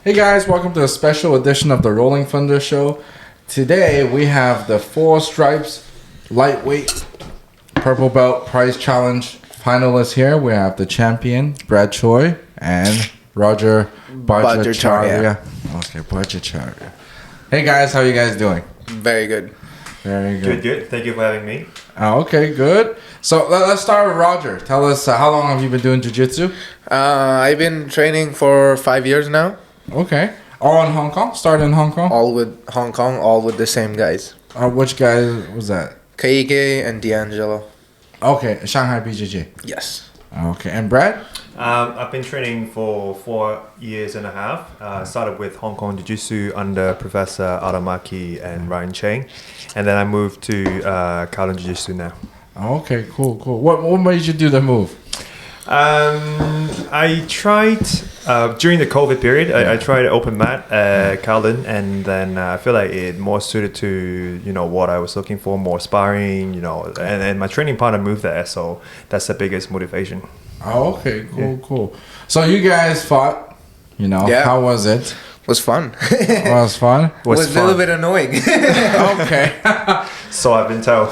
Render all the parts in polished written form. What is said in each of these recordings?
Hey guys, welcome to a special edition of the Rolling Thunder Show. Today we have the 4 stripes lightweight purple belt prize challenge finalists here. We have the champion Brad Choi and Roger Bajracharya. Okay, Bajracharya. Hey guys, how are you guys doing? Very good. Very good. Good. Thank you for having me. Okay, good. So let's start with Roger. Tell us how long have you been doing jiu-jitsu? I've been training for 5 years now. Okay. All in Hong Kong? Started in Hong Kong? All with Hong Kong, all with the same guys. Which guys was that? Keike and D'Angelo. Okay, Shanghai BJJ. Yes. Okay, and Brad? I've been training for 4 years and a half. Started with Hong Kong Jiu-Jitsu under Professor Aramaki and Ryan Chang. And then I moved to Kowloon Jiu-Jitsu now. Okay, cool. What made you do the move? I tried during the COVID period. I tried open mat at Kowloon, and then I feel like it more suited to what I was looking for, more sparring, and my training partner moved there, so that's the biggest motivation. Oh, okay, cool. So you guys fought, Yeah. How was it? Was fun. It was fun? Was a little bit annoying. Okay. So I've been told.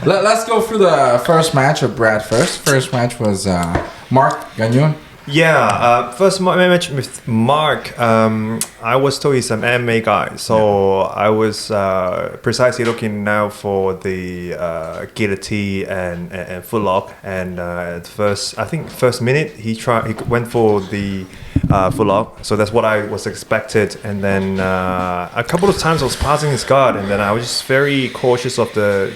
Let's go through the first match of Brad first. First match was Mark Gagnon. Yeah, first match with Mark, I was told he's an MMA guy, so I was precisely looking now for the guillotine and foot lock, and first minute he went for the foot lock, so that's what I was expected, and then a couple of times I was passing his guard, and then I was just very cautious of the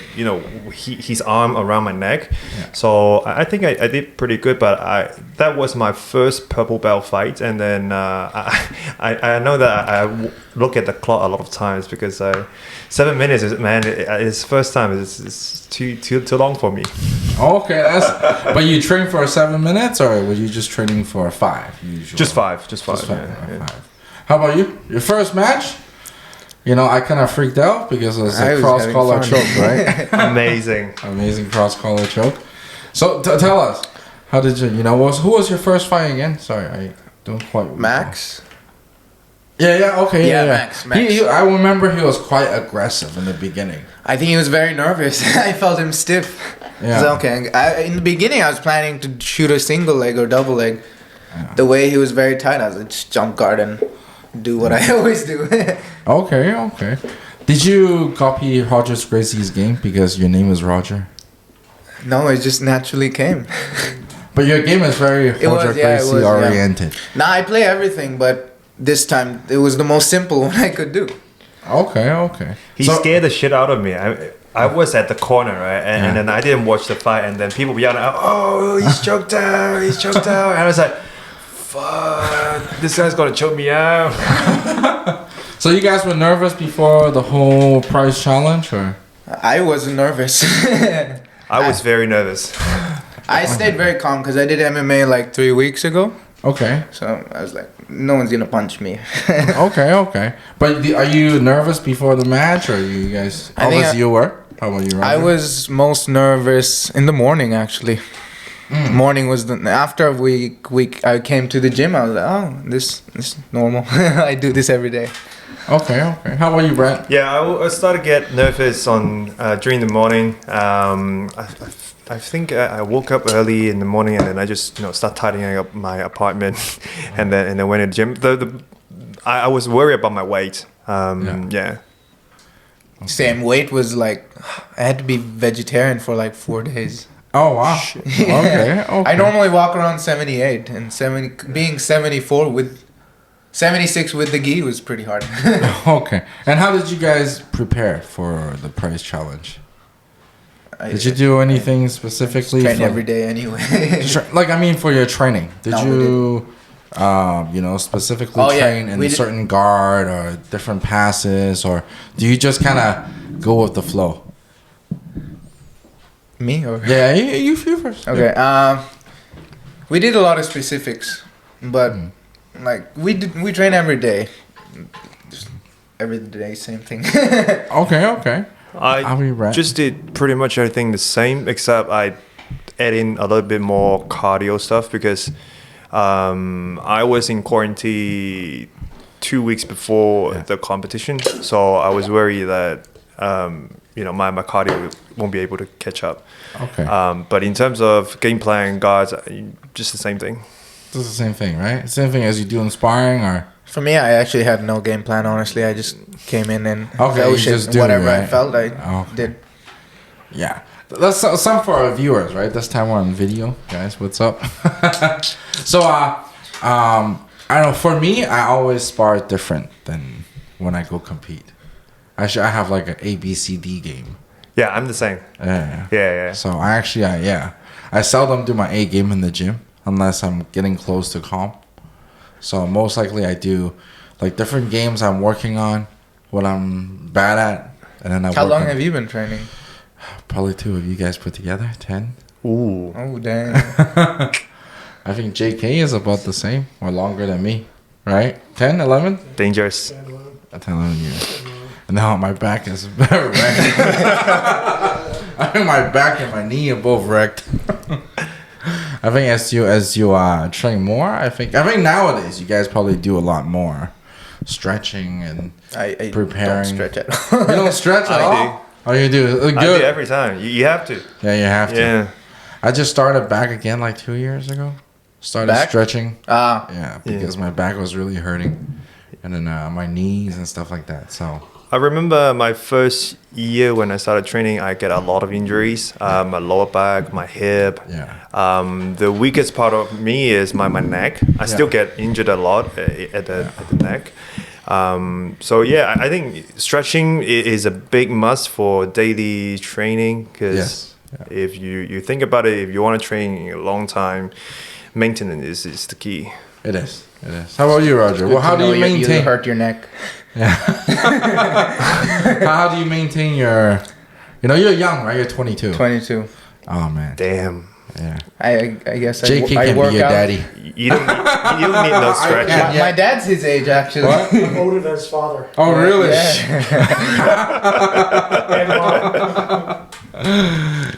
his arm around my neck, so I think I did pretty good, but that was my first purple belt fight, and then I know that I look at the clock a lot of times because 7 minutes it's first time it's too long for me. Okay, but you trained for 7 minutes, or were you just training for 5 usually? Just five. Yeah. How about you? Your first match? I kind of freaked out because it was a cross collar choke, right? Amazing cross collar choke. So tell us. How did you, who was your first fight again? Sorry, I don't quite recall. Max? Okay. Max. I remember he was quite aggressive in the beginning. I think he was very nervous. I felt him stiff. Yeah. So, okay. In the beginning, I was planning to shoot a single leg or double leg. Yeah. The way he was very tight, I was like, just jump guard and do what I always do. Okay. Did you copy Roger Gracie's game because your name is Roger? No, it just naturally came. But your game is very Roger Gracie oriented. Nah, I play everything, but this time it was the most simple one I could do. Okay. He scared the shit out of me. I was at the corner, right? And then I didn't watch the fight, and then people yelling out, "Oh, he's choked out! He's choked out!" And I was like, "Fuck, this guy's gonna choke me out." So you guys were nervous before the whole prize challenge, or? I wasn't nervous. I was very nervous. I stayed very calm because I did MMA like 3 weeks ago. Okay. So I was like, no one's gonna punch me. Okay. But are you nervous before the match, or you guys? You were. How about you, Roger? I was most nervous in the morning, actually. Morning was after a week. I came to the gym. I was like, oh, this is normal. I do this every day. Okay. How about you, Brent? Yeah, I started to get nervous during the morning. I think I woke up early in the morning, and then I just start tidying up my apartment, and then went to the gym. I was worried about my weight. Yeah. Same weight was like I had to be vegetarian for like 4 days. Oh wow. Okay. I normally walk around 78, and being 74 with 76 with the gi was pretty hard. Okay. And how did you guys prepare for the prize challenge? Did you do anything specifically? Train every day anyway. For your training, did you specifically train in a certain guard or different passes, or do you just kind of go with the flow? Me or you first. Okay. We did a lot of specifics, but we train every day. Just every day, same thing. Okay. I just did pretty much everything the same, except I add in a little bit more cardio stuff because I was in quarantine 2 weeks before the competition, so I was worried that my cardio won't be able to catch up. Okay. But in terms of game plan, guards, just the same thing. It's the same thing, right? Same thing as you do in sparring, or For me, I actually had no game plan. Honestly, I just came in and you just do, whatever I right? felt, I did. yeah. That's some for our viewers, right? This time we're on video, guys. What's up? So, I don't know. For me, I always spar different than when I go compete. I have like an A, B, C, D game. Yeah, I'm the same. Yeah. So I seldom do my A game in the gym unless I'm getting close to comp. So most likely I do like different games I'm working on, what I'm bad at, and then How long have you been training? Probably 2 of you guys put together, 10. Ooh. Oh dang! I think JK is about the same or longer than me, right? 10, 11? Dangerous. 10, 11 years. And now my back is very wrecked. I think my back and my knee are both wrecked. I think as you train more, I think nowadays you guys probably do a lot more stretching and I preparing. don't stretch at all. You don't stretch at all? do. Oh, you do? Good. I do every time. You have to. Yeah, you have to. Yeah. I just started back again like 2 years ago. Started Back? stretching. Ah, Yeah, because my back was really hurting. And then my knees and stuff like that. So I remember my first year when I started training, I get a lot of injuries. My lower back, my hip. yeah. The weakest part of me is my neck. I still get injured a lot at the neck. I think stretching is a big must for daily training because Yes. if you think about it, if you want to train a long time, maintenance is the key. It is. It is. How about you, Roger? Well, how do you You maintain? hurt your neck. How do you maintain your? You're young, right? You're 22. 22. Oh man. Damn. Yeah. I guess JK I can work be your out. daddy. You don't need no stretching. can't. My dad's his age actually. What? I'm older than his father. Oh really?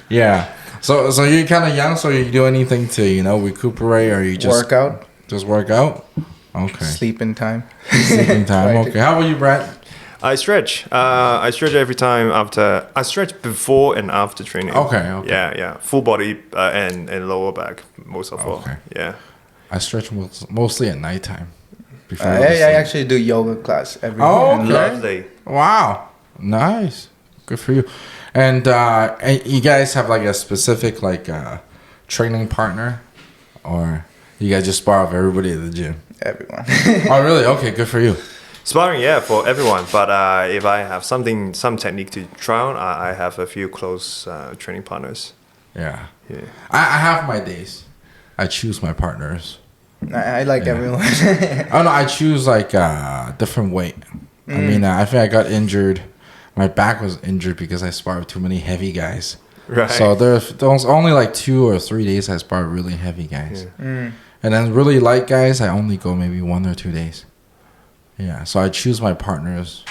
Yeah. So you're kind of young. So you do anything to recuperate, or you just Work out. Just work out. Okay. Sleeping time. Sleeping time. Try to- Okay. How about you, Brad? I stretch. I stretch every time after. I stretch before and after training. Okay. Yeah. Full body and lower back most of all. Okay. Yeah. I stretch mostly at nighttime. Before I go to sleep. actually do yoga class every Oh, day. okay. Lovely. Wow. Nice. Good for you. And you guys have like a specific training partner, or you guys just spar with everybody at the gym? Everyone. Oh really? Okay. Good for you. Sparring, yeah, for everyone. But if I have some technique to try on, I have a few close training partners. Yeah. Yeah. I have my days. I choose my partners. I like everyone. Oh no, I choose different weight. I mean, I think I got injured. My back was injured because I sparred with too many heavy guys. Right. So there was only 2 or 3 days I sparred really heavy guys. Yeah. And then really light guys, I only go maybe 1 or 2 days. Yeah, so I choose my partners.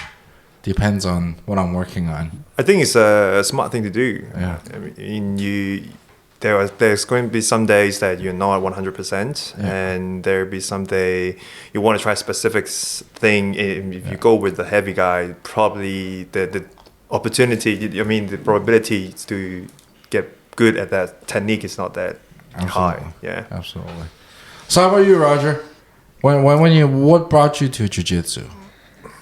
Depends on what I'm working on. I think it's a smart thing to do. Yeah. I mean, there's going to be some days that you're not 100%, and there'll be some day you want to try a specific thing. If you go with the heavy guy, probably the opportunity, I mean, the probability to get good at that technique is not that high. Yeah. Absolutely. So how about you, Roger? What brought you to jiu-jitsu?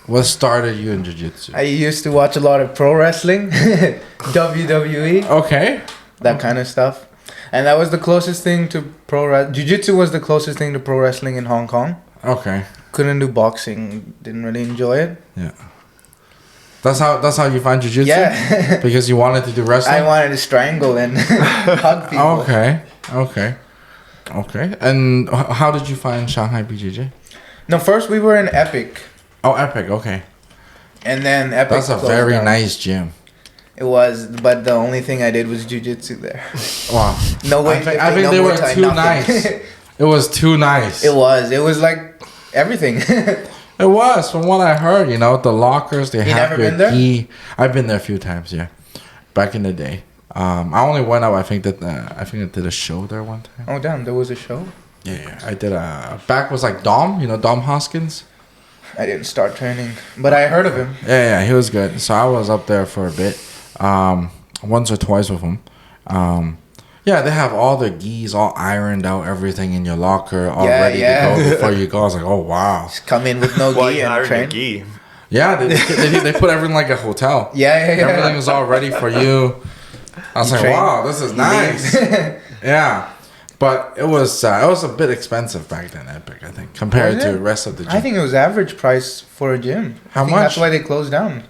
What started you in jiu-jitsu? I used to watch a lot of pro wrestling, WWE, Okay. that kind of stuff. And that was the closest thing to Jiu-jitsu was the closest thing to pro wrestling in Hong Kong. Okay. Couldn't do boxing, didn't really enjoy it. Yeah. That's how you find jiu-jitsu? Yeah. Because you wanted to do wrestling? I wanted to strangle and hug people. Okay. And how did you find Shanghai BJJ? No, first we were in Epic. Oh, Epic. Okay. And then Epic That's a closed very down. nice gym. It was, but the only thing I did was jiu-jitsu there. Wow. No way. I think they were too nice. It was too nice. It was like everything. It was, from what I heard, the lockers, they have never your been there? key. I've been there a few times, yeah. Back in the day. I only went out, I think I did a show there one time. Oh damn, there was a show? Yeah, I did back was like Dom, you know, Dom Hoskins. I didn't start training, but I heard of him. Yeah, he was good. So I was up there for a bit, once or twice with him. Yeah, they have all the gis all ironed out, everything in your locker, all ready to go before you go. I was like, oh wow. Just come in with no gi and train. Gi? Yeah, they put everything like a hotel. Yeah. Everything was all ready for you. I was like, wow, this is nice. Yeah. But it was a bit expensive back then, Epic, I think, compared to the rest of the gym. I think it was average price for a gym. How much? That's why they closed down.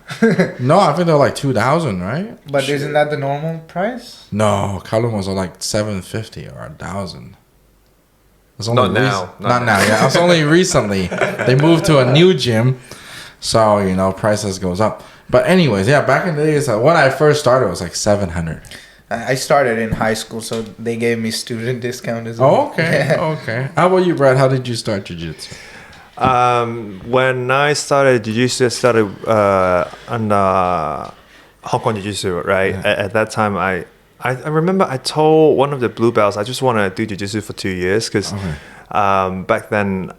No, I think they're like 2,000, right? But isn't that the normal price? No, Kowloon was like 750 or 1,000. Not now. Not now. Yeah, it's only recently they moved to a new gym, so you know prices goes up. But anyways, yeah, back in the days, when I first started, it was like 700. I started in high school, so they gave me student discount as well. Oh, okay, okay. How about you, Brad? How did you start jiu-jitsu? When I started jiu-jitsu, I started under Hong Kong jiu-jitsu, right? Yeah. At that time, I remember I told one of the blue belts I just want to do jiu-jitsu for 2 years because back then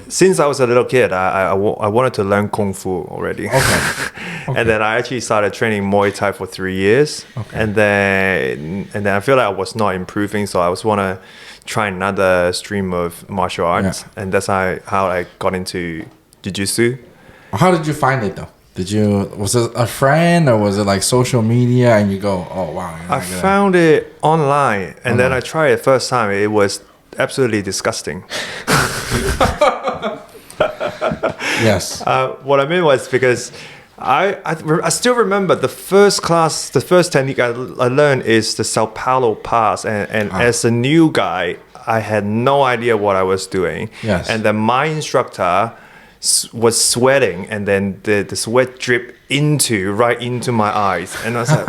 since I was a little kid, I wanted to learn Kung Fu already. Okay. And then I actually started training Muay Thai for 3 years. Okay. And then I feel like I was not improving, so I was want to try another stream of martial arts. Yeah. And that's how I got into jiu-jitsu. How did you find it though? Was it a friend or was it like social media and you go, oh wow. I found it online and then I tried it first time. It was absolutely disgusting. Yes. What I mean was because I still remember the first technique I learned is the Sao Paulo pass, and as a new guy, I had no idea what I was doing. Yes. And then my instructor was sweating, and then the sweat dripped right into my eyes, and I was like,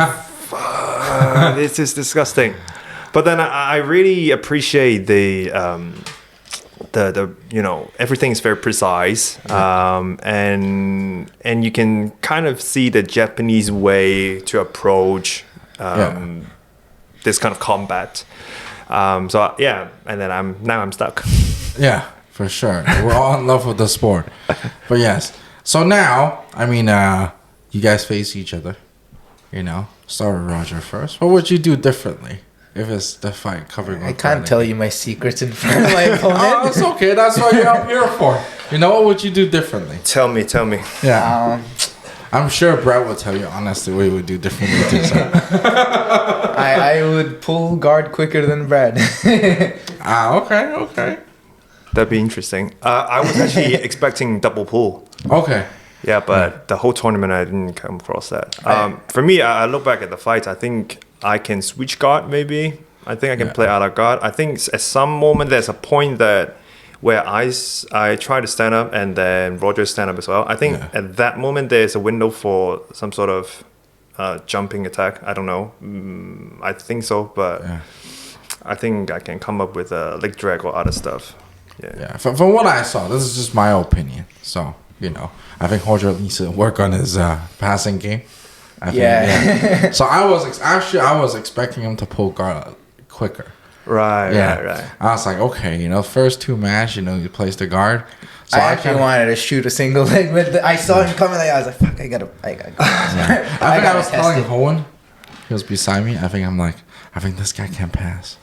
"Fuck, this is disgusting." But then I really appreciate the you know, everything is very precise, and you can kind of see the Japanese way to approach this kind of combat. So yeah, and then I'm stuck. Yeah, for sure. We're all in love with the sport. But yes. So now, I mean, you guys face each other. You know, start with Roger first. What would you do differently? If it's the fight covering. I can't tell you my secrets in front of my opponent. Oh, it's okay. That's what you're up here for. You know, what would you do differently? Tell me. Yeah. I'm sure Brad will tell you honestly what he would do differently too. So. I would pull guard quicker than Brad. Okay. That'd be interesting. I was actually expecting double pull. Okay. Yeah, but the whole tournament I didn't come across that. For me, I look back at the fights. I think I can switch guard maybe. I think I can play out of guard. I think at some moment there's a point where I try to stand up and then Roger stand up as well. I think at that moment there's a window for some sort of jumping attack. I don't know. I think so, but I think I can come up with a leg drag or other stuff. Yeah. From what I saw, this is just my opinion. So, you know, I think Roger needs to work on his passing game. I think, So I was expecting him to pull guard quicker. Right. I was like, okay, you know, first two match, you know, you place the guard. So I actually wanted to shoot a single leg, but I saw him coming. I was like, fuck, I gotta. I think I was telling Hohen, he was beside me. I think this guy can't pass.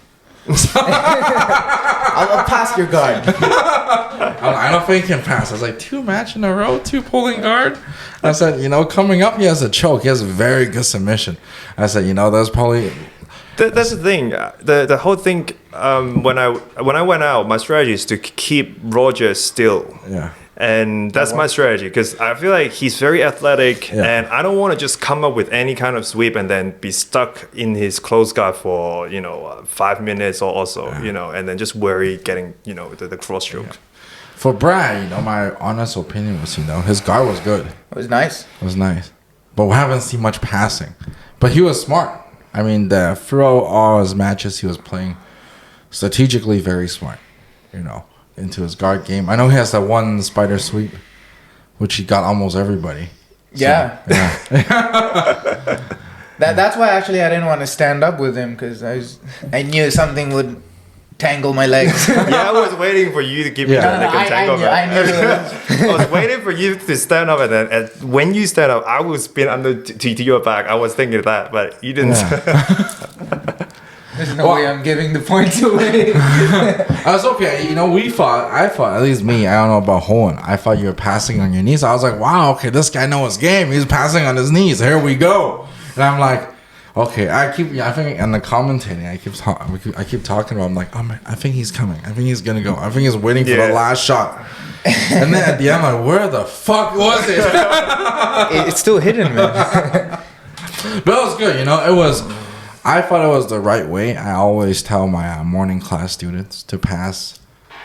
I'll pass your guard. I don't think he can pass. I was like, 2 match in a row, 2 pulling guard. I said, you know, coming up, he has a choke. He has a very good submission. I said, you know, that's probably. That's the thing. The whole thing. When I went out, my strategy is to keep Roger still. Yeah. And that's my strategy because I feel like he's very athletic, and I don't want to just come up with any kind of sweep and then be stuck in his close guard for 5 minutes or so, you know, and then just worry getting the cross stroke. Yeah. For Brad, you know, my honest opinion was, you know, his guard was good. It was nice. But we haven't seen much passing. But he was smart. I mean, throughout all his matches, he was playing strategically very smart, you know, into his guard game. I know he has that one spider sweep, which he got almost everybody. Yeah. That's why actually I didn't want to stand up with him because I knew something would tangle my legs. Yeah, I was waiting for you to give me Yeah. the leg entanglement. I knew. I was waiting for you to stand up, and then when you stand up, I will spin under to your back. I was thinking that, but you didn't. There's no way I'm giving the points away. I was okay. You know, I thought, at least me, I don't know about Hohen. I thought you were passing on your knees. I was like, wow, okay, this guy knows his game. He's passing on his knees. Here we go. And I'm like, okay, I think in the commentating, I keep talking about, I'm like, oh man, I think he's coming. I think he's going to go. I think he's waiting for the last shot. And then at the end, I'm like, where the fuck was it? It's still hidden, man. But it was good, you know, I thought it was the right way. I always tell my morning class students to pass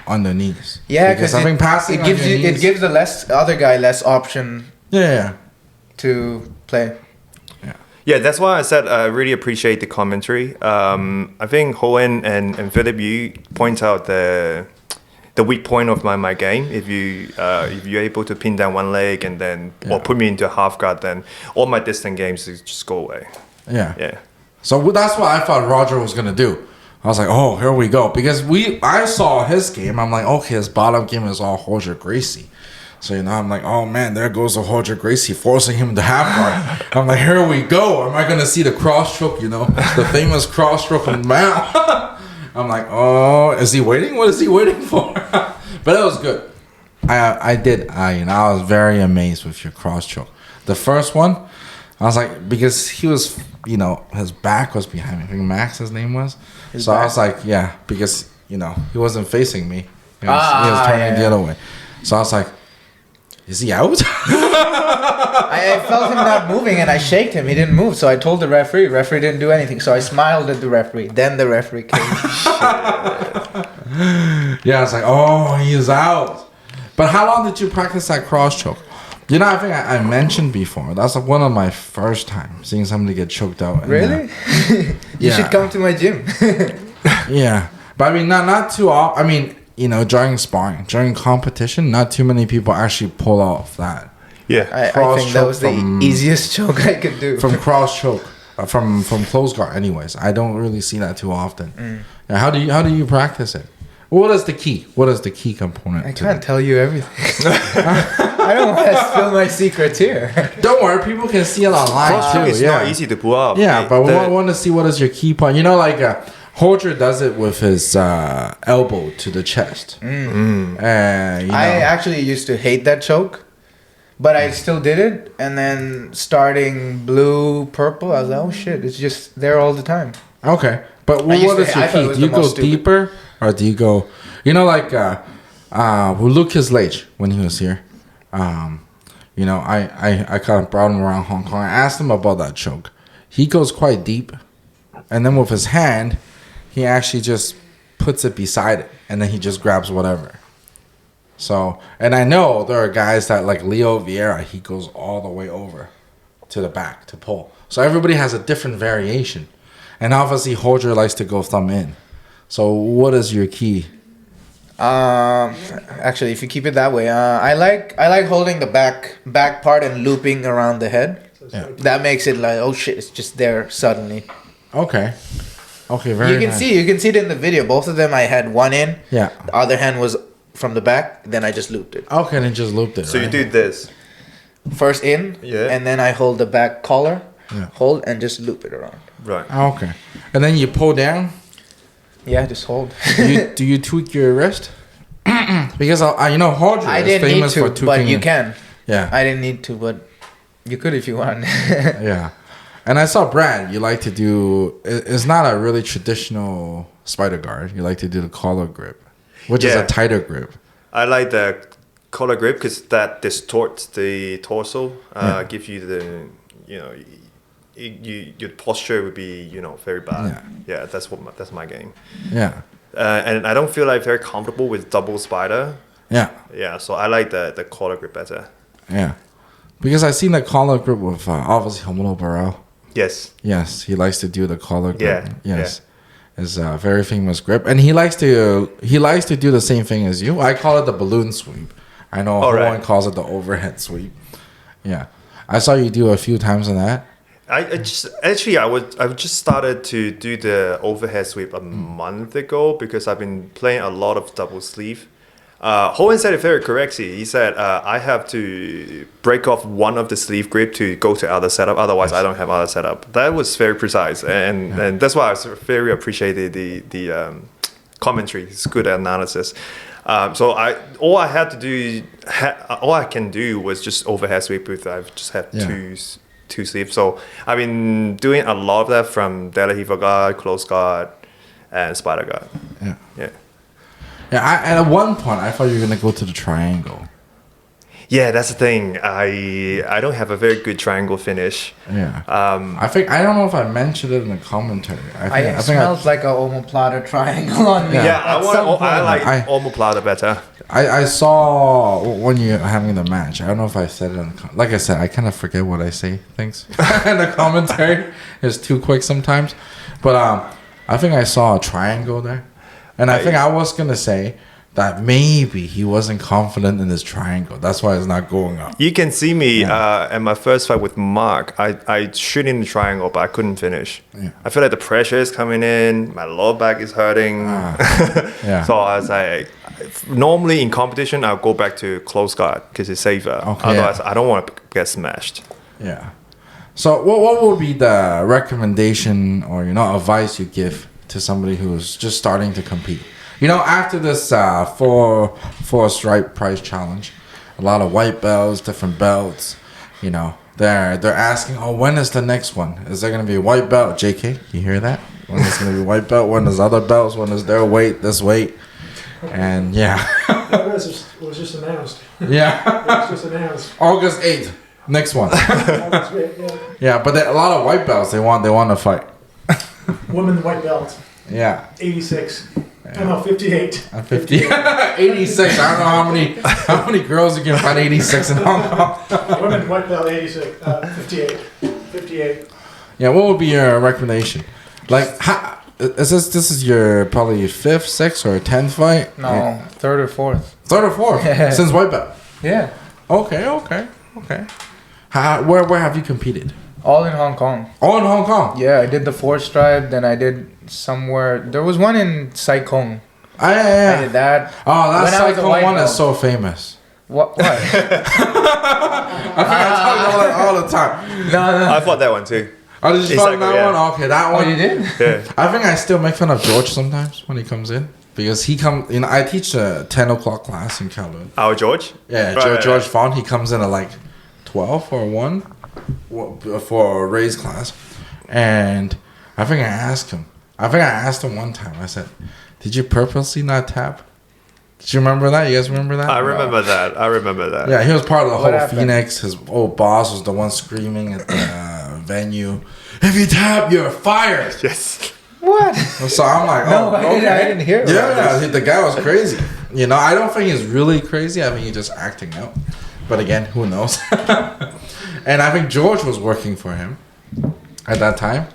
on the knees. Yeah, because I think passing it gives the other guy less option. Yeah. To play. Yeah, that's why I said I really appreciate the commentary. I think Hohen and Philip, you point out the weak point of my game. If you're able to pin down one leg and then or put me into a half guard, then all my distant games just go away. Yeah. Yeah. So that's what I thought Roger was gonna do. I was like, oh, here we go, because I saw his game. I'm like, okay, his bottom game is all Roger Gracie. So, you know, I'm like, oh man, there goes the Roger Gracie, forcing him to half guard. I'm like, here we go. Am I gonna see the cross stroke? You know, the famous cross stroke from Mount. I'm like, oh, is he waiting? What is he waiting for? But it was good. I was very amazed with your cross choke. The first one, I was like, because he was, you know, his back was behind me. I think Max, his name was. I was like, yeah, because, you know, he wasn't facing me. He was turning the other way. So I was like, is he out? I felt him not moving and I shaked him. He didn't move. So I told the referee. Referee didn't do anything. So I smiled at the referee. Then the referee came. Yeah, I was like, oh, he is out. But how long did you practice that cross choke? You know, I think I mentioned before. That's like one of my first times seeing somebody get choked out. Really? You should come to my gym. Yeah. But I mean, not too often. I mean, you know, during sparring, during competition, not too many people actually pull off that. Yeah. I think that was the easiest choke I could do. From cross choke. From close guard anyways. I don't really see that too often. Yeah, how do you practice it? What is the key? What is the key component? I can't tell you everything. I don't want to spill my secrets here. Don't worry, people can see it online Cross too. choke is not easy to pull up. Yeah, but we want to see what is your key point. You know, like Roger does it with his elbow to the chest. You know. I actually used to hate that choke, but I still did it. And then starting blue, purple, I was like, oh shit, it's just there all the time. Okay, but what is your key? Do you go deeper or do you go? You know, like Lucas Leitch when he was here. You know, I kind of brought him around Hong Kong. I asked him about that choke. He goes quite deep, and then with his hand, he actually just puts it beside it, and then he just grabs whatever. So, and I know there are guys that like Leo Vieira, he goes all the way over to the back to pull. So everybody has a different variation, and obviously Roger likes to go thumb in. So what is your key? Actually, if you keep it that way, I like holding the back part and looping around the head. Yeah. That makes it like, oh shit, it's just there suddenly. Okay, very. You can see it in the video. Both of them, I had one in. Yeah. The other hand was from the back. Then I just looped it. Okay, then just looped it. So right? you do this. First in, and then I hold the back collar, hold and just loop it around. Right. Okay, and then you pull down. Yeah, just hold. do you tweak your wrist? Because you know Roger is famous for tweaking. But you can. Yeah. I didn't need to, but you could if you want. Yeah. And I saw Brad. You like to do. It's not a really traditional spider guard. You like to do the collar grip, which is a tighter grip. I like the collar grip because that distorts the torso. Give you the, you know, your posture would be, you know, very bad. Yeah, that's my game. Yeah. And I don't feel like very comfortable with double spider. Yeah. Yeah, so I like the collar grip better. Yeah. Because I've seen the collar grip with obviously Romulo Barão. Yes. Yes, he likes to do the collar grip. Yeah. Yes. It's a very famous grip. And he likes to do the same thing as you. I call it the balloon sweep. I know everyone calls it the overhead sweep. Yeah. I saw you do a few times on that. I just started to do the overhead sweep a month ago because I've been playing a lot of double sleeve. Hohen said it very correctly. He said I have to break off one of the sleeve grip to go to other setup. Otherwise, I don't have other setup. That was very precise, and that's why I very appreciated the commentary. It's good analysis. So all I can do was just overhead sweep with. I've just had two sleeves. So I've been doing a lot of that from Delahiva guard, close guard, and spider guard. Yeah. At one point, I thought you were gonna go to the triangle. Yeah, that's the thing. I don't have a very good triangle finish. Yeah. I don't know if I mentioned it in the commentary. I think smells like an omoplata triangle on me. Yeah, I like omoplata better. I saw when you're having the match. I don't know if I said it. Like I said, I kind of forget what I say things in the commentary. It's too quick sometimes. But I think I saw a triangle there. And I think I was going to say that maybe he wasn't confident in his triangle. That's why it's not going up. You can see me at my first fight with Mark. I shoot in the triangle, but I couldn't finish. Yeah. I feel like the pressure is coming in. My lower back is hurting. So I was like, normally in competition, I'll go back to close guard because it's safer. Okay, otherwise, I don't want to get smashed. Yeah. So what would be the recommendation or advice you give to somebody who's just starting to compete? After this four stripe prize challenge, a lot of white belts, different belts, they're asking, when is the next one? Is there going to be a white belt? JK, you hear that? When is going to be white belt? When is other belts? When is their weight, this weight? And it was just announced. Yeah. It was just announced. August 8th, next one. August 8th, yeah. But a lot of white belts, they want to fight. Women white belt. Yeah. 86. Yeah. No, 58. 50. 86. I don't know how many girls you can fight 86 in Hong Kong. Women white belt 86. 58. 58. Yeah, what would be your recommendation? Like, this is your probably 5th, 6th, or 10th fight? No, 3rd or 4th. 3rd or 4th? Since white belt? Yeah. Okay. Where have you competed? All in Hong Kong. All in Hong Kong? Yeah, I did the 4 stripe, then I did somewhere. There was one in Sai Kung. Yeah. I did that. Oh, that Sai Kung one is so famous. What? I think I talk about it all the time. No. I fought that one too. Oh, did you fight that one? Okay, that one. Oh, you did? Yeah. I think I still make fun of George sometimes when he comes in. Because he comes, I teach a 10 o'clock class in Kowloon. Our George? Yeah, George Font. He comes in at like 12 or 1 for a raise class. And I think I asked him one time. I said, did you purposely not tap? Did you remember that? You guys remember that? I remember that. Yeah, he was part of the whole Phoenix. His old boss was the one screaming at the venue, if you tap, you're fired. Yes. What? So I'm like, I didn't hear it. Yeah, the guy was crazy. I don't think he's really crazy. I think he's just acting out. But again, who knows? And I think George was working for him at that time.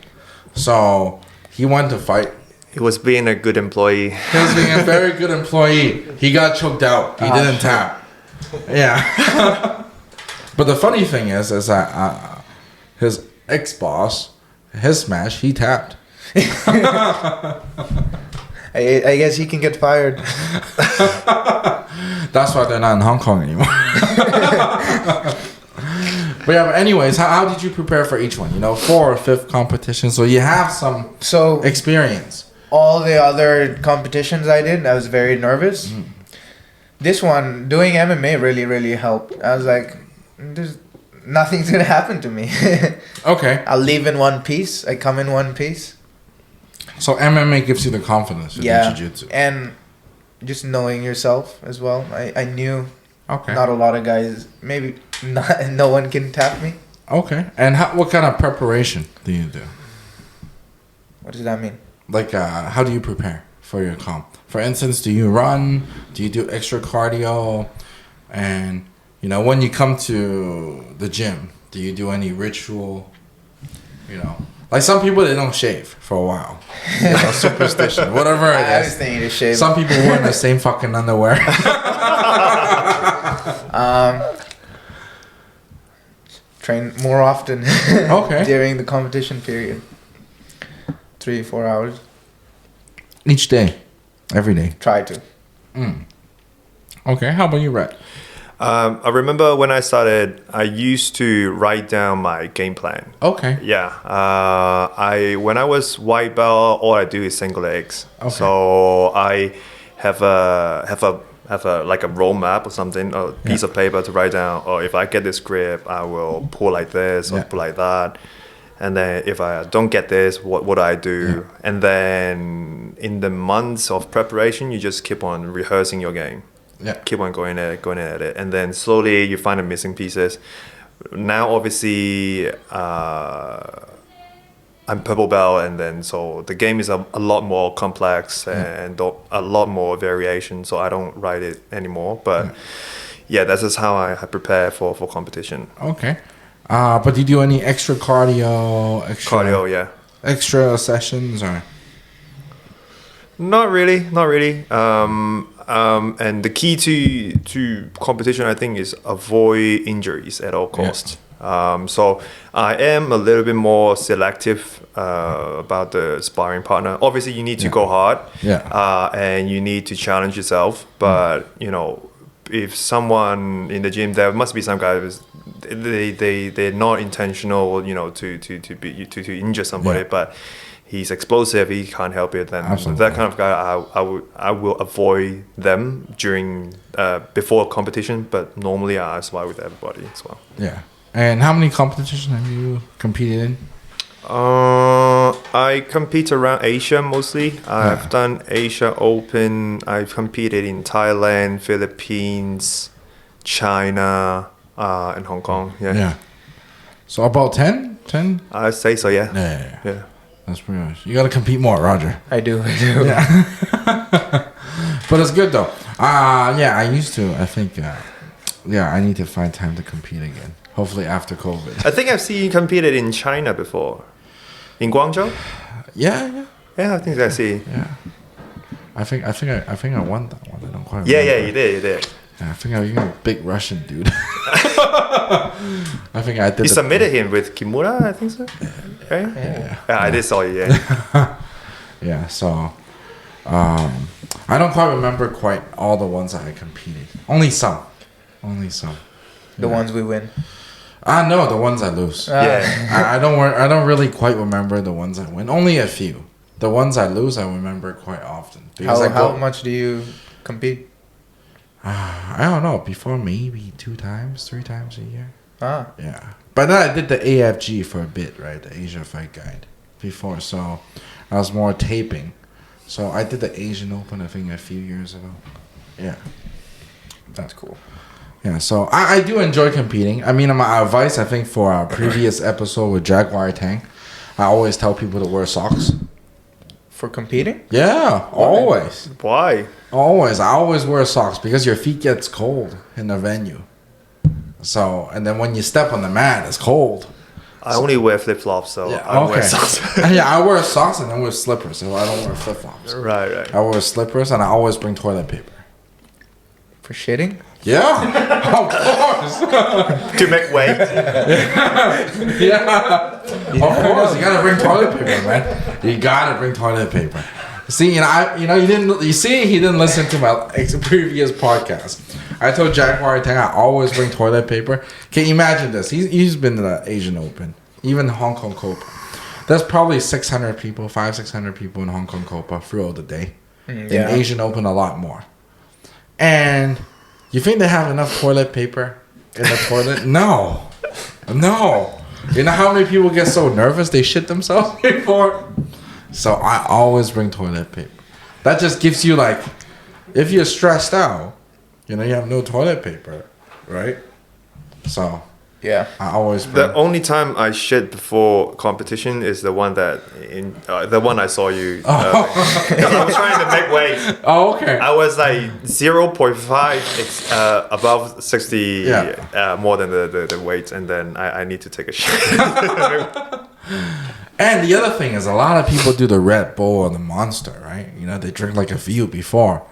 So he went to fight. He was being a good employee. He was being a very good employee. He got choked out. He didn't tap. Yeah. But the funny thing is that his ex-boss, his match, he tapped. I guess he can get fired. That's why they're not in Hong Kong anymore. But anyways, how did you prepare for each one? 4th or 5th competition, so you have some experience. All the other competitions I did, I was very nervous. Mm. This one, doing MMA really, really helped. I was like, nothing's gonna happen to me. Okay. I'll leave in one piece. I come in one piece. So MMA gives you the confidence in jiu-jitsu. And just knowing yourself as well. I knew not a lot of guys, maybe no one can tap me. Okay. And what kind of preparation do you do? What does that mean? Like, how do you prepare for your comp? For instance, do you run? Do you do extra cardio? And, when you come to the gym, do you do any ritual? Like some people, they don't shave for a while. Superstition, whatever it is. I was thinking to shave. Some people wear the same fucking train more often. Okay. During the competition period. 3-4 hours. Each day, every day. Try to. Okay, how about you, Rhett? I remember when I started, I used to write down my game plan. Okay. Yeah. When I was white belt, all I do is single legs. Okay. So I have a like a roadmap or something, a piece of paper to write down. Or if I get this grip, I will pull like this or pull like that. And then if I don't get this, what do I do? Yeah. And then in the months of preparation, you just keep on rehearsing your game. Yeah. Keep on going at it. And then slowly you find the missing pieces. Now, obviously, I'm purple belt, and then so the game is a lot more complex and a lot more variation, so I don't write it anymore. But yeah, that's just how I prepare for competition. Okay. But do you do any extra cardio? Cardio, yeah. Extra sessions or? Not really. And the key to competition, I think, is avoid injuries at all costs. So I am a little bit more selective about the sparring partner. Obviously, you need to go hard, and you need to challenge yourself. But you know, if someone in the gym, there must be some guys. They're not intentional, you know, to injure somebody, but he's explosive. He can't help it. Then that kind of guy, I will avoid them during before competition. But normally, I spar with everybody as well. Yeah. And how many competitions have you competed in? I compete around Asia mostly. I've done Asia Open. I've competed in Thailand, Philippines, China, and Hong Kong. Yeah. So about 10? 10? I say so. Yeah. Yeah. That's pretty much. You got to compete more, Roger. I do. Yeah. But it's good though. I used to. I think. I need to find time to compete again. Hopefully after COVID. I think I've seen you competed in China before. In Guangzhou? Yeah. Yeah, I think I see. Yeah. I think I won that one. I don't quite remember. Yeah, you did. Yeah, I think you're a big Russian dude. I think I did. You submitted him with Kimura, I think so. Right? Yeah. I did saw you. Yeah. Yeah. So, I don't quite remember quite all the ones that I competed. Only some. The ones we win. No, the ones I lose. I don't really quite remember the ones I win. Only a few. The ones I lose, I remember quite often. How much do you compete? I don't know. Before maybe 3 times a year. Yeah. But then I did the AFG for a bit, right? The Asia Fight Guide before. So I was more taping. So I did the Asian Open, I think, a few years ago. Yeah. That's cool. Yeah, so I do enjoy competing. I mean, my advice, I think, for our previous episode with Jaguar Tang, I always tell people to wear socks. For competing? Yeah, always. Why? Always. I always wear socks because your feet gets cold in the venue. So, and then when you step on the mat, it's cold. I only wear flip-flops, so I wear socks. I wear socks and I wear slippers, so I don't wear flip-flops. Right. I wear slippers and I always bring toilet paper. For shitting? Yeah, of course. To make weight. Yeah, of course. You gotta bring toilet paper, man. You gotta bring toilet paper. See, he didn't listen to my previous podcast. I told Jaguar Tang I always bring toilet paper. Can you imagine this? He's been to the Asian Open, even Hong Kong Copa. There's probably 600 people in Hong Kong Copa throughout the day. In Asian Open, a lot more. And you think they have enough toilet paper in the toilet? No. You know how many people get so nervous they shit themselves before? So I always bring toilet paper. That just gives you like, if you're stressed out, you have no toilet paper, right? So yeah, I always bring. The only time I shit before competition is the one I saw you. Because I was trying to make weight. Oh, okay. I was like 0.5 above 60 more than the weight, and then I need to take a shit. And the other thing is, a lot of people do the Red Bull or the Monster, right? They drink like a few before.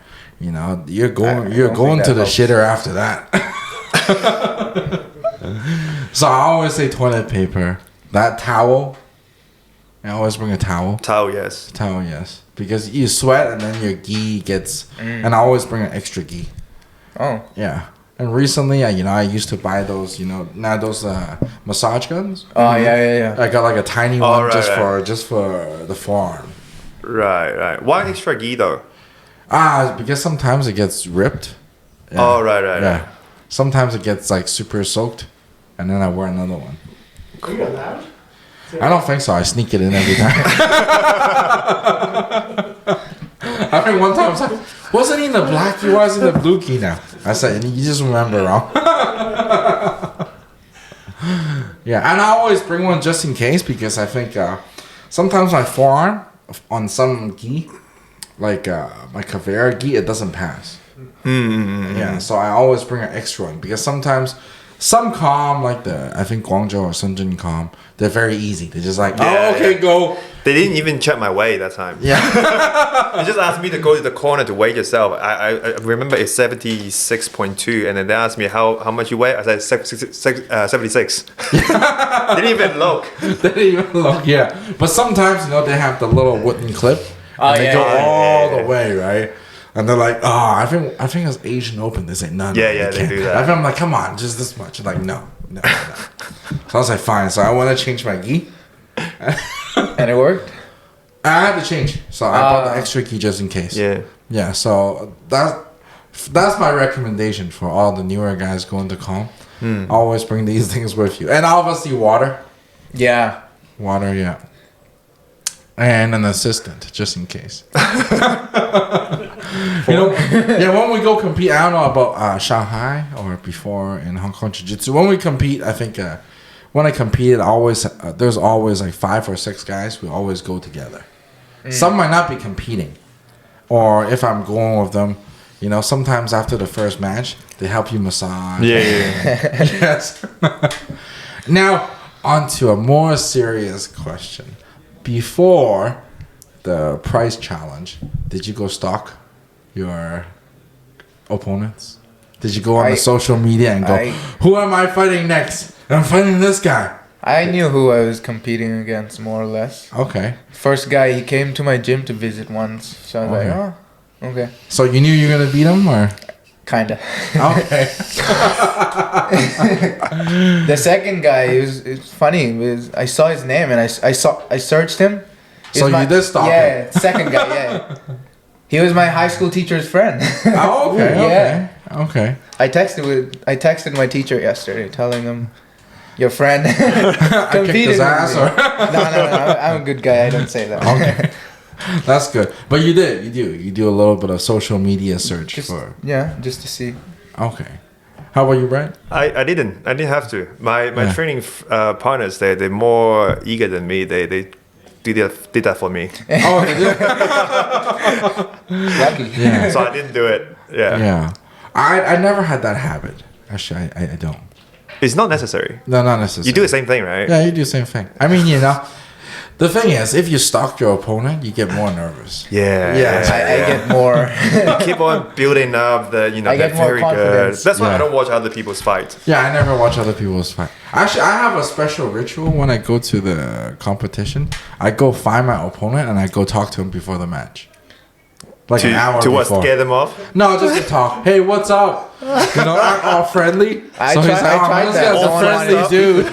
You're going to the shitter after that. So I always say toilet paper. That towel. I always bring a towel. Towel, yes. Towel, yes. Because you sweat and then your gi gets... And I always bring an extra gi. Oh. Yeah. And recently, I used to buy those, now those massage guns. Oh, yeah. I got like a tiny one right. just for the forearm. Right. Why extra gi though? Because sometimes it gets ripped. Yeah. Oh, right. Sometimes it gets like super soaked, and then I wear another one. Are you allowed? I don't think so. I sneak it in every time. I think one time I was like, wasn't he in the black key? Why is he in the blue key now? I said, you just remember wrong. Yeah, and I always bring one just in case because I think sometimes my forearm on some gi, like my Caveira gi, it doesn't pass. Yeah, so I always bring an extra one because sometimes some calm, like I think Guangzhou or Shenzhen calm, they're very easy. They're just like, go. They didn't even check my weight that time. Yeah. They just asked me to go to the corner to weigh yourself. I remember it's 76.2, and then they asked me how much you weigh. I said 76. Didn't even look. They didn't even look, yeah. But sometimes, they have the little wooden clip. And they go all the way, right? And they're like, I think it's Asian Open. They say, no, Yeah, they do that. I'm like, come on, just this much. Like, no. So I was like, fine. So I want to change my gi. And it worked? I had to change. So I bought the extra gi just in case. Yeah. Yeah, so that's my recommendation for all the newer guys going to calm. Always bring these things with you. And obviously water. Yeah. Water, yeah. And an assistant, just in case. When we go compete, I don't know about Shanghai or before in Hong Kong Jiu-Jitsu. When we compete, I think when I competed, there's always like 5 or 6 guys. We always go together. Some might not be competing. Or if I'm going with them, sometimes after the first match, they help you massage. Yeah. Yes. Now, on to a more serious question. Before the prize challenge, did you go stalk your opponents? Did you go on the social media and go, who am I fighting next? I'm fighting this guy. I knew who I was competing against, more or less. Okay. First guy, he came to my gym to visit once. So I was like, okay. So you knew you were going to beat him, or? Kinda. Okay. The second guy, it's funny. I saw his name and I searched him. So you did stalk him? Yeah, second guy, yeah. He was my high school teacher's friend. Oh, okay, Yeah. Okay. I texted my teacher yesterday telling him, your friend I kicked competed his with ass, me. or? No, I'm a good guy. I don't say that. Okay. That's good. But you do a little bit of social media search for... Yeah, just to see. Okay. How about you, Brad? I didn't have to. My training partners, they're more eager than me. They did that for me. Oh, they did? Lucky. Yeah. So I didn't do it. Yeah. Yeah. I never had that habit. Actually, I don't. It's not necessary. No, not necessarily. You do the same thing, right? Yeah, you do the same thing. I mean, the thing is, if you stalk your opponent, you get more nervous. Yeah. I get more. You keep on building up the, I they're get more very good. confidence. That's why Yeah. I don't watch other people's fight. Yeah, I never watch other people's fight. Actually, I have a special ritual when I go to the competition. I go find my opponent and I go talk to him before the match. Like an hour To what? before. Scare them off? No, just to talk. Hey, what's up? Act all friendly. I He's tried this that. guy's No one a friendly dude.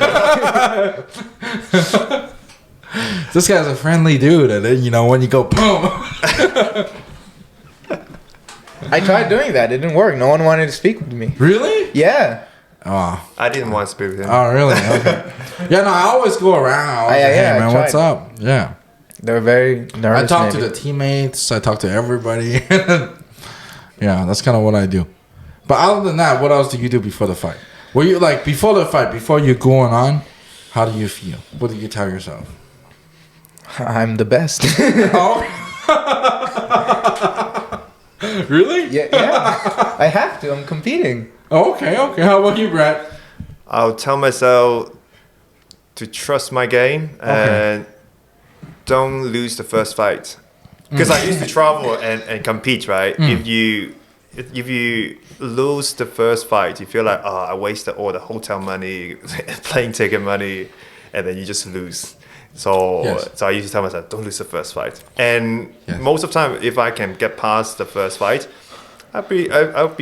This guy's a friendly dude. And then, when you go, boom. I tried doing that. It didn't work. No one wanted to speak with me. Really? Yeah. Oh. I didn't want to speak with him. Oh, really? Okay. Yeah, no, I always go around. Hey, man, I what's tried. up? Yeah. They're very nervous. I talk maybe. to the teammates. I talk to everybody. Yeah, that's kind of what I do. But other than that, what else do you do before the fight? Were you like before the fight, before you're going on? How do you feel? What do you tell yourself? I'm the best. Oh, really? yeah. I have to. I'm competing. Oh, okay. How about you, Brad? I'll tell myself to trust my game and don't lose the first fight. Because I used to travel and compete, right? If you if you lose the first fight, you feel like, oh, I wasted all the hotel money, plane ticket money, and then you just lose. So, Yes. so I usually tell myself, don't lose the first fight. And Yes. most of the time, if I can get past the first fight, I'll be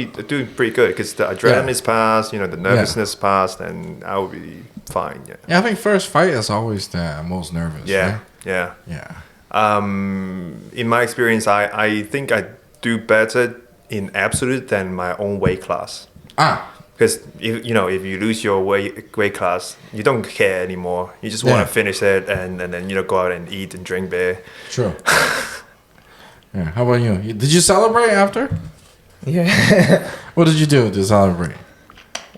doing pretty good because the adrenaline is past, you know, the nervousness passed, and I'll be fine. Yeah. Yeah, I think first fight is always the most nervous. Yeah. Right? Yeah. Yeah. In my experience, I think I do better in absolute than my own weight class. Because if you lose your weight class, you don't care anymore. You just want Yeah. to finish it and then go out and eat and drink beer. True. Yeah. How about you? Did you celebrate after? Yeah. What did you do to celebrate?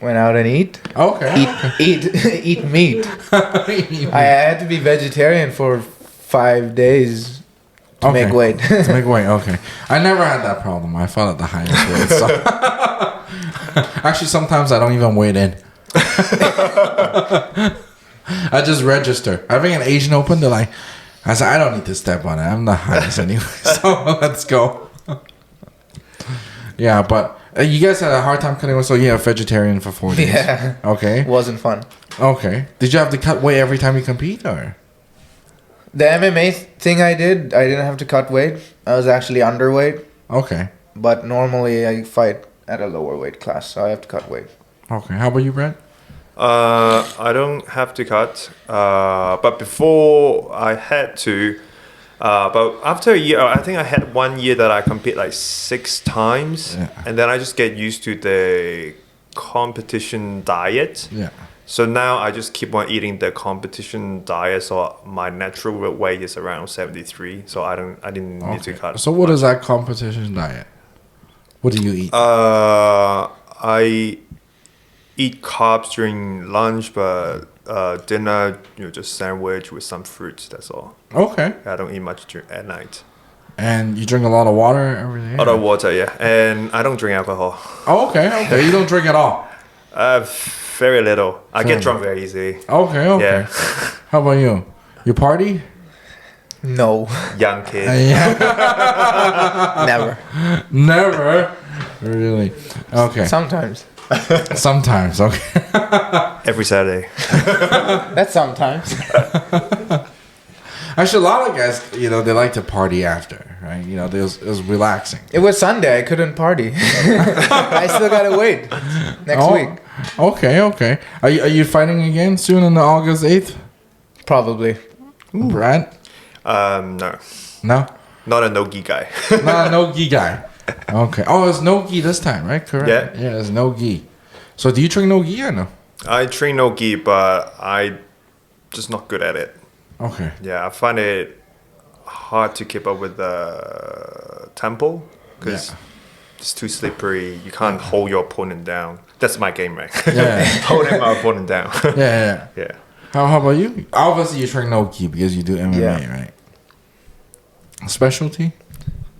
Went out and eat. Okay. Eat meat. I had to be vegetarian for 5 days to make weight. To make weight, okay. I never had that problem. I felt at the highest weight. So. Actually, sometimes I don't even weigh in. I just register. I think an Asian Open, they're like, I said, I don't need to step on it. I'm the highest anyway. So let's go. Yeah, but you guys had a hard time cutting weight, so you're a vegetarian for 4 days. Yeah. Okay. Wasn't fun. Okay. Did you have to cut weight every time you compete, or? The MMA thing I didn't have to cut weight. I was actually underweight. Okay. But normally I fight at a lower weight class, so I have to cut weight. Okay. How about you, Brett? I don't have to cut, but before I had to. But after a year, I think I had 1 year that I compete like 6 times, Yeah. and then I just get used to the competition diet. Yeah. So now I just keep on eating the competition diet. So my natural weight is around 73. So I didn't need to cut. So what is that competition diet? What do you eat? I eat carbs during lunch, but dinner, just sandwich with some fruits. That's all. Okay. I don't eat much at night. And you drink a lot of water every day? A lot of water, yeah. And I don't drink alcohol. Oh, okay. Okay. You don't drink at all? Very little. I Very get drunk very easily. Okay. Okay. Yeah. How about you? You party? No. Young kid. Yeah. Never. Never. Really? Okay. Sometimes. Sometimes. Okay. Every Saturday. That's sometimes. Actually, a lot of guys, they like to party after, right? It was relaxing. It was Sunday. I couldn't party. I still gotta wait next week. Okay. Okay. Are you fighting again soon on the August 8th? Probably. Brad? No. No? Not a no-gi guy. Not a no-gi guy. Okay. Oh, it's no-gi this time, right? Correct. Yeah. Yeah, it's no-gi. So do you train no-gi or no? I train no-gi, but I just not good at it. Okay. Yeah, I find it hard to keep up with the tempo because it's too slippery. You can't hold your opponent down. That's my game, right? Yeah. Holding my opponent down. Yeah. Yeah. How about you? Obviously, you train no-gi because you do MMA, right? Specialty?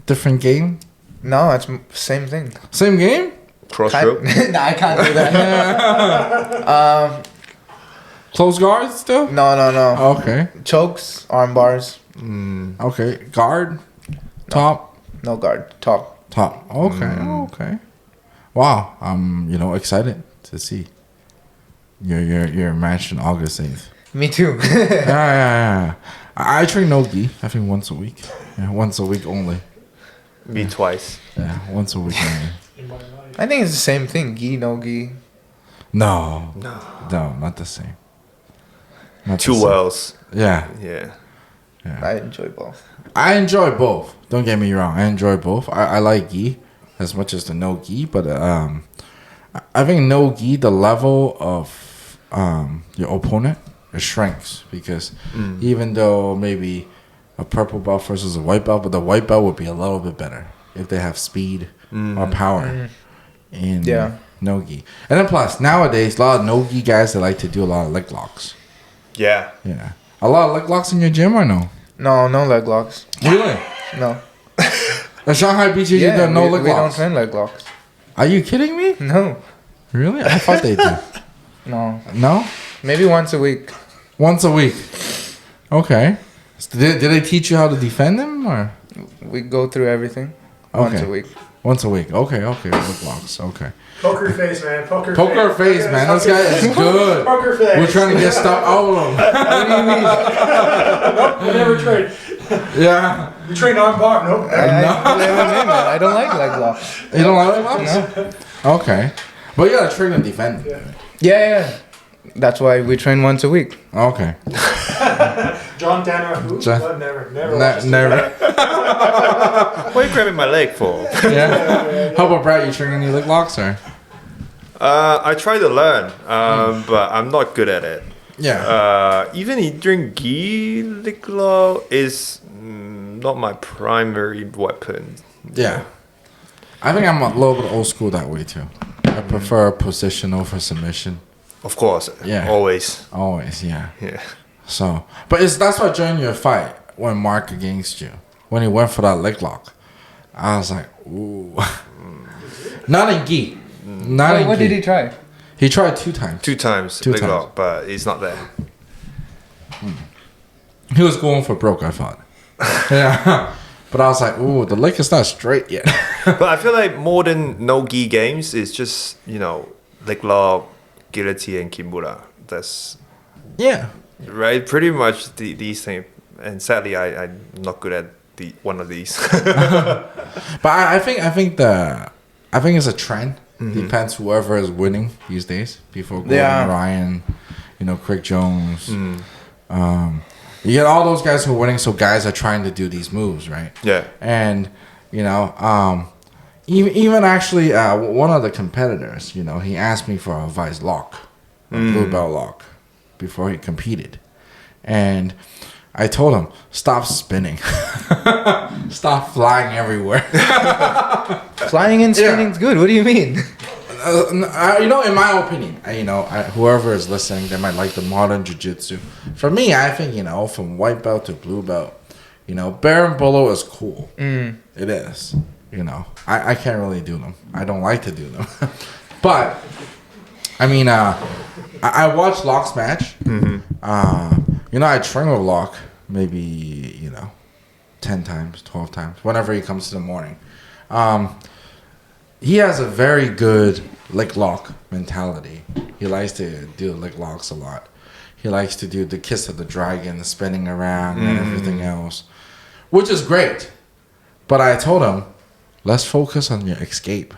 Different game? No, it's same thing. Same game? Crossrope. No, I can't do that. Close guards still? No. Okay. Chokes, arm bars, Okay. Guard? Top? no guard, top. Okay. Okay. Wow. I'm, excited to see your match on August 8th. Me too. Yeah. I train no-gi, I think once a week. Yeah, once a week only. Me twice. Yeah, once a week only. in my life. I think it's the same thing. Gi, no gi. No, not the same. Not the Two same. worlds. Yeah. Yeah. I enjoy both. I enjoy both. Don't get me wrong. I enjoy both. I like gi as much as the no gi, but I think no gi, the level of your opponent, it shrinks because even though maybe a purple belt versus a white belt, but the white belt would be a little bit better if they have speed or power in no gi. And then plus nowadays, a lot of no gi guys that like to do a lot of leg locks. Yeah. Yeah, a lot of leg locks in your gym or no? No leg locks. Really? No. The Shanghai BJJ, you do no leg we don't locks. train leg locks. Are you kidding me? No. Really? I thought they did. No. No? Maybe once a week. Once a week. Okay. So did they teach you how to defend them or? We go through everything. Once a week. Once a week. Okay. Leg locks. Okay. Poker face, man. Poker face, man. This guy is good. Poker face. We're trying to get stuff out of him. What do you mean? Nope, we never trade. Yeah. You train on bar, nope. I don't like leg locks. You don't like leg locks? No. Okay. But you gotta train and defend. Yeah. That's why we train once a week. Okay. John Tanner, who? John- What? Never. Never. What are you grabbing my leg for? Yeah. How about Brad? You train any leg locks or? I try to learn, but I'm not good at it. Yeah. Even during gi, leg lock is not my primary weapon. Yeah. I think I'm a little bit old school that way too. I prefer position over submission. Of course. Yeah. Always. Always, yeah. Yeah. So, but that's what joined your fight when Mark against you. When he went for that leg lock. I was like, ooh. Not in gi. Not in What gi. did he try? He tried 2 times. 2 times Two leg times. lock, but it's not there. He was going for broke, I thought. Yeah. But I was like, ooh, the leg is not straight yet. But I feel like modern no gi games is just, leg lock, guillotine, and kimura. That's Yeah. right. Pretty much these things. And sadly, I'm not good at one of these. But I think it's a trend. Depends whoever is winning these days. People going Ryan, Craig Jones. You get all those guys who are winning, so guys are trying to do these moves, right? Yeah. And even actually one of the competitors, he asked me for a vice lock, a blue belt lock, before he competed, and I told him, stop spinning. Stop flying everywhere. Flying and spinning's good. What do you mean? In my opinion, whoever is listening, they might like the modern jiu-jitsu. For me, I think, from white belt to blue belt, Baron Bolo is cool. It is. I can't really do them. I don't like to do them. But, I watched Locke's match. I train with Locke maybe, 10 times, 12 times, whenever he comes to the morning. He has a very good leg lock mentality. He likes to do leg locks a lot. He likes to do the kiss of the dragon, the spinning around, and everything else, which is great. But I told him, let's focus on your escape.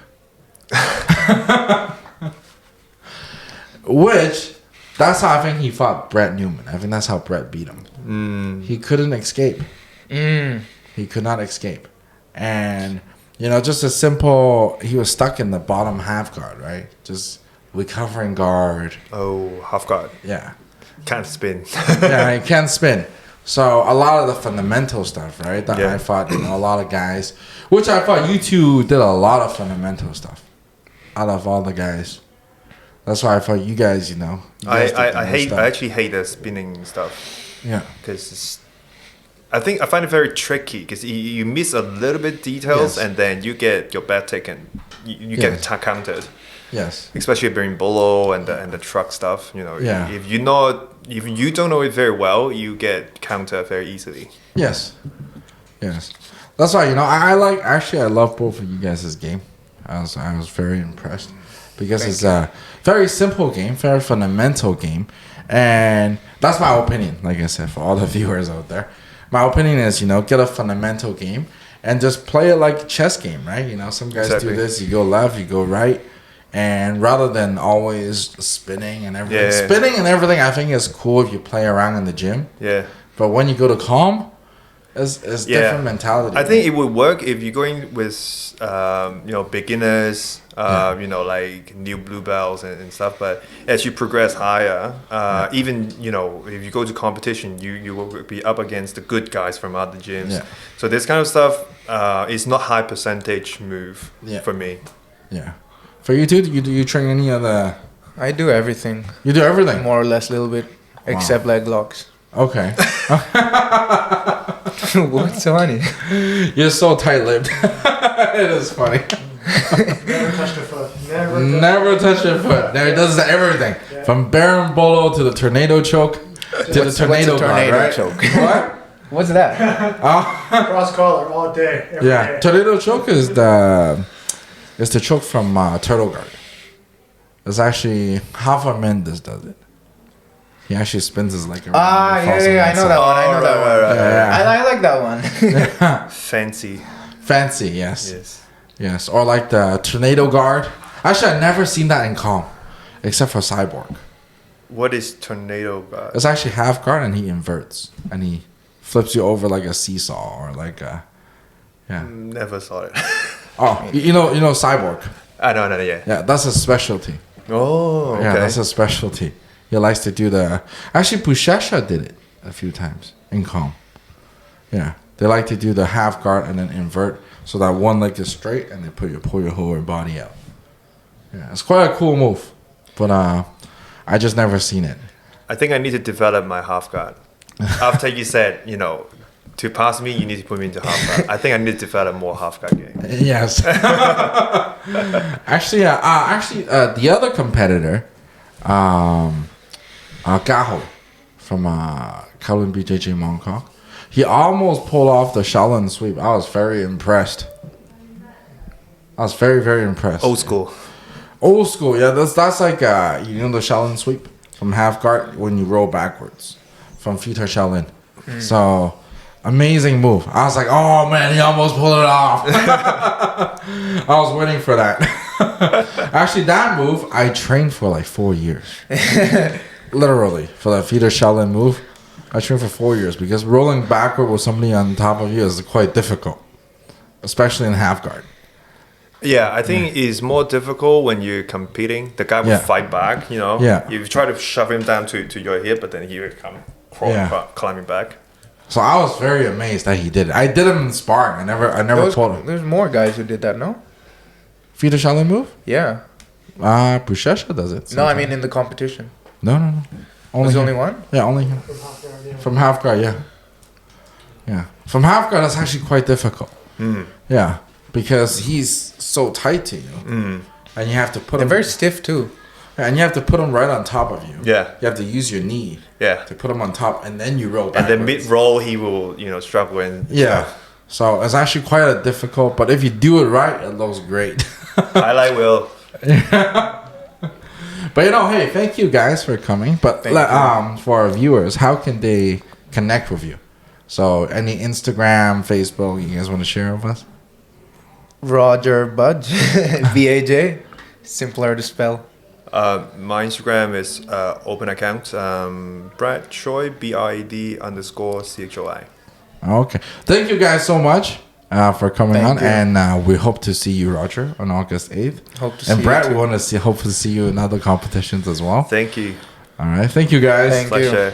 Which, that's how I think he fought Brett Newman. I think that's how Brett beat him. He couldn't escape. He could not escape. And, just a simple, he was stuck in the bottom half guard, right? Just recovering guard. Oh, half guard. Yeah. Can't spin. Yeah, he can't spin. So a lot of the fundamental stuff, right? That I thought, a lot of guys, which I thought you two did a lot of fundamental stuff out of all the guys. That's why I thought you guys, I actually hate the spinning stuff. Yeah. Because I find it very tricky because you miss a little bit details and then you get your bet taken. You get countered. Yes. Especially Especially during bolo and the truck stuff. Yeah. If you don't know it very well, you get countered very easily. Yes. That's why, I love both of you guys' game. I was very impressed because it's a very simple game, very fundamental game. And that's my opinion, like I said, for all the viewers out there. My opinion is, get a fundamental game and just play it like a chess game, right? Some guys do this, you go left, you go right. And rather than always spinning and everything. Spinning and everything, I think is cool if you play around in the gym. Yeah. But when you go to calm, it's different mentality. I think it would work if you're going with, beginners, like new blue belts and stuff. But as you progress higher, even, if you go to competition, you will be up against the good guys from other gyms. Yeah. So this kind of stuff is not high percentage move for me. Yeah. For you too, do you train any other? I do everything. You do everything? More or less a little bit. Except leg locks. Okay. What's so funny? You're so tight-lipped. It is funny. Never touched a foot. Never touch your foot. There, does everything. Yeah. From Baron Bolo to the tornado choke to the tornado guard, right? Choke? What? What's that? Cross collar all day, every Yeah, day. tornado choke is the choke from turtle guard. It's actually Rafa Mendes does it. He actually spins his leg around. and falls on I one know side. that one. I know that one. Yeah. I like that one. Fancy. Fancy, yes. Yes. Yes, or like the tornado guard. Actually, I've never seen that in calm, except for Cyborg. What is tornado guard? It's actually half guard and he inverts and he flips you over like a seesaw or like a Never saw it. oh you know Cyborg. I know, yeah. Yeah, that's a specialty. Oh, okay. Yeah, that's a specialty. He likes to do the actually Bushesha did it a few times in calm. Yeah, they like to do the half guard and then invert so that one leg is straight and they pull your whole body out. Yeah, it's quite a cool move, but I just never seen it. I think I need to develop my half guard. After you said, to pass me, you need to put me into half guard. I think I need to develop more half guard game. Yes. Actually, the other competitor, Gaho from Kowloon BJJ Mongkok, he almost pulled off the Shaolin sweep. I was very impressed. I was very, very impressed. Old school. Old school, yeah. That's like the Shaolin sweep from half guard when you roll backwards from Future Shaolin. So amazing move. I was like, oh man, he almost pulled it off. I was waiting for that. Actually, that move I trained for like 4 years. Literally for that Future Shaolin move, I trained for 4 years because rolling backward with somebody on top of you is quite difficult, especially in half guard. Yeah, I think it's more difficult when you're competing. The guy will fight back, Yeah. You try to shove him down to your hip, but then he will come climbing back. So I was very amazed that he did it. I did him in sparring. I never told him. There's more guys who did that, no? Future Shaolin move? Yeah. Pushesha does it. No, I sometimes. mean in the competition. No. There's him. only one? Yeah, only him. From half guard, yeah. Yeah. From half guard, that's actually quite difficult. Yeah. Because he's so tight to you. And you have to put They're him... very stiff too. And you have to put him right on top of you. Yeah. You have to use your knee Yeah. to put him on top, and then you roll And backwards. then mid-roll, he will, struggle and... Yeah. So it's actually quite a difficult, but if you do it right, it looks great. Highlight will. But hey, thank you guys for coming. But for our viewers, how can they connect with you? So any Instagram, Facebook, you guys want to share with us? Roger Budge. BAJ. Simpler to spell. My Instagram is open account. Brad Choi, BRAD_CHOI. Okay. Thank you guys so much for coming Thank on. you. And we hope to see you, Roger, on August 8th. Hope to see And Brad, you we too. want to hope to see you in other competitions as well. Thank you. All right. Thank you guys. Thank you. Pleasure.